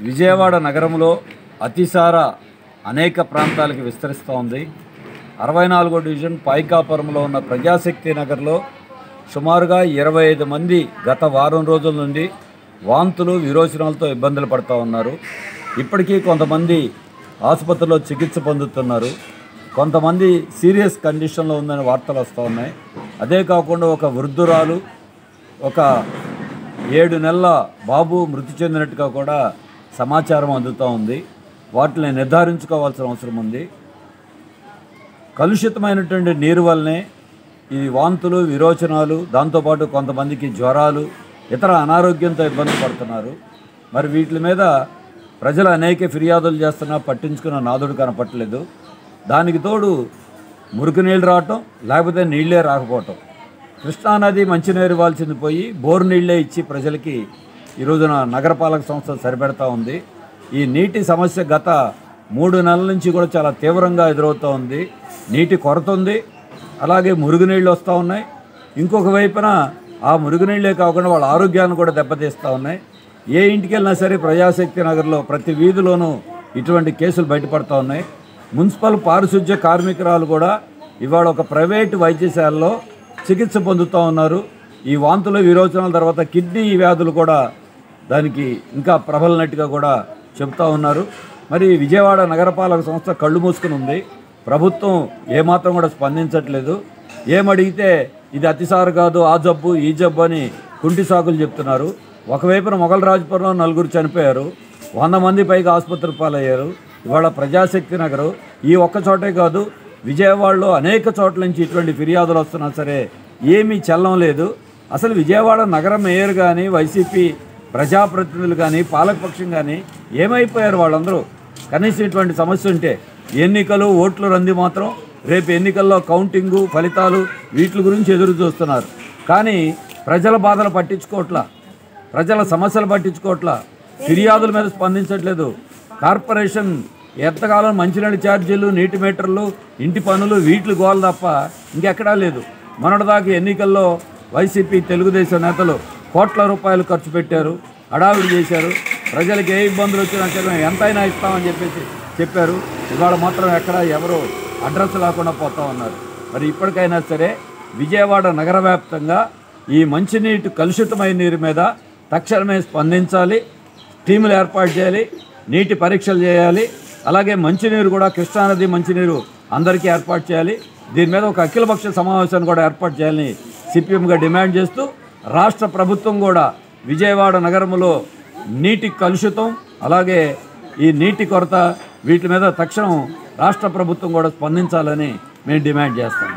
విజయవాడ నగరంలో అతిసార అనేక ప్రాంతాలకు విస్తరిస్తూ ఉంది. 64వ డివిజన్ పాయికాపురంలో ఉన్న ప్రజాశక్తి నగర్లో సుమారుగా 25 మంది గత వారం రోజుల నుండి వాంతులు విరోచనాలతో ఇబ్బందులు పడుతూ ఉన్నారు. ఇప్పటికీ కొంతమంది ఆసుపత్రిలో చికిత్స పొందుతున్నారు. కొంతమంది సీరియస్ కండిషన్లో ఉందని వార్తలు వస్తూ ఉన్నాయి. అదే కాకుండా ఒక వృద్ధురాలు, ఒక 7 నెలల బాబు మృతి చెందినట్టుగా కూడా సమాచారం అందుతూ ఉంది. వాటిని నిర్ధారించుకోవాల్సిన అవసరం ఉంది. కలుషితమైనటువంటి నీరు వల్లనే ఈ వాంతులు విరోచనాలు, దాంతోపాటు కొంతమందికి జ్వరాలు, ఇతర అనారోగ్యంతో ఇబ్బంది పడుతున్నారు. మరి వీటి మీద ప్రజలు అనేక ఫిర్యాదులు చేస్తున్నా పట్టించుకున్న నాదుడు కనపట్టలేదు. దానికి తోడు మురికి నీళ్ళు రావటం, లేకపోతే నీళ్ళే రాకపోవటం. కృష్ణానది మంచినీరు ఇవ్వాల్సింది పోయి బోరు నీళ్ళే ఇచ్చి ప్రజలకి ఈ రోజున నగరపాలక సంస్థ సరిపెడతా ఉంది. ఈ నీటి సమస్య గత 3 నెలల నుంచి కూడా చాలా తీవ్రంగా ఎదురవుతూ ఉంది. నీటి కొరత ఉంది, అలాగే మురుగునీళ్ళు వస్తూ ఉన్నాయి. ఇంకొక వైపున ఆ మురుగునీళ్ళే కాకుండా వాళ్ళ ఆరోగ్యాన్ని కూడా దెబ్బతీస్తూ ఉన్నాయి. ఏ ఇంటికి వెళ్ళినా సరే ప్రజాశక్తి నగర్లో ప్రతి వీధిలోనూ ఇటువంటి కేసులు బయటపడుతూ ఉన్నాయి. మున్సిపల్ పారిశుధ్య కార్మికురాలు కూడా ఇవాళ ఒక ప్రైవేటు వైద్యశాలలో చికిత్స పొందుతూ ఉన్నారు. ఈ వాంతుల విరోచనాల తర్వాత కిడ్నీ వ్యాధులు కూడా దానికి ఇంకా ప్రబలినట్టుగా కూడా చెప్తా ఉన్నారు. మరి విజయవాడ నగరపాలక సంస్థ కళ్ళు మూసుకుని ఉంది. ప్రభుత్వం ఏమాత్రం కూడా స్పందించట్లేదు. ఏమడిగితే ఇది అతిసార కాదు, ఆ జబ్బు ఈ జబ్బు అని కుంటి సాకులు చెప్తున్నారు. ఒకవైపున మొగలరాజపురంలో 4 చనిపోయారు, 100 మంది పైగా ఆసుపత్రి పాలయ్యారు. ఇవాళ ప్రజాశక్తి నగరు ఈ ఒక్క చోటే కాదు, విజయవాడలో అనేక చోట్ల నుంచి ఇటువంటి ఫిర్యాదులు వస్తున్నా సరే ఏమీ చల్లం లేదు. అసలు విజయవాడ నగర మేయర్ కానీ, వైసీపీ ప్రజాప్రతినిధులు కానీ, పాలకపక్షం కానీ ఏమైపోయారు వాళ్ళందరూ? కనీసం ఇటువంటి సమస్య ఉంటే ఎన్నికలు, ఓట్లు రంది మాత్రం రేపు ఎన్నికల్లో కౌంటింగు, ఫలితాలు వీటి గురించి ఎదురు చూస్తున్నారు. కానీ ప్రజల బాధలు పట్టించుకోవట్లా, ప్రజల సమస్యలు పట్టించుకోవట్లా, ఫిర్యాదుల మీద స్పందించట్లేదు. కార్పొరేషన్ ఎంతకాలం మంచినీళ్ళ ఛార్జీలు, నీటి మీటర్లు, ఇంటి పనులు వీటి గోల తప్ప ఇంకెక్కడా లేదు. మొన్నటిదాకా ఎన్నికల్లో వైసీపీ తెలుగుదేశం నేతలు కోట్ల రూపాయలు ఖర్చు పెట్టారు, హడావిడి చేశారు. ప్రజలకు ఏ ఇబ్బందులు వచ్చినా సరే ఎంతైనా ఇస్తామని చెప్పారు. ఇవాళ మాత్రం ఎక్కడ ఎవరు అడ్రస్ లేకుండా పోతా ఉన్నారు. మరి ఇప్పటికైనా సరే విజయవాడ నగర వ్యాప్తంగా ఈ మంచినీటి కలుషితమైన నీరు మీద తక్షణమే స్పందించాలి. టీములు ఏర్పాటు చేయాలి, నీటి పరీక్షలు చేయాలి. అలాగే మంచినీరు కూడా, కృష్ణానది మంచినీరు అందరికీ ఏర్పాటు చేయాలి. దీని మీద ఒక అఖిలపక్ష సమావేశాన్ని కూడా ఏర్పాటు చేయాలని సిపిఎంగా డిమాండ్ చేస్తూ, రాష్ట్ర ప్రభుత్వం కూడా విజయవాడ నగరంలో నీటి కలుషితం, అలాగే ఈ నీటి కొరత వీటి మీద తక్షణం రాష్ట్ర ప్రభుత్వం కూడా స్పందించాలని మేము డిమాండ్ చేస్తాం.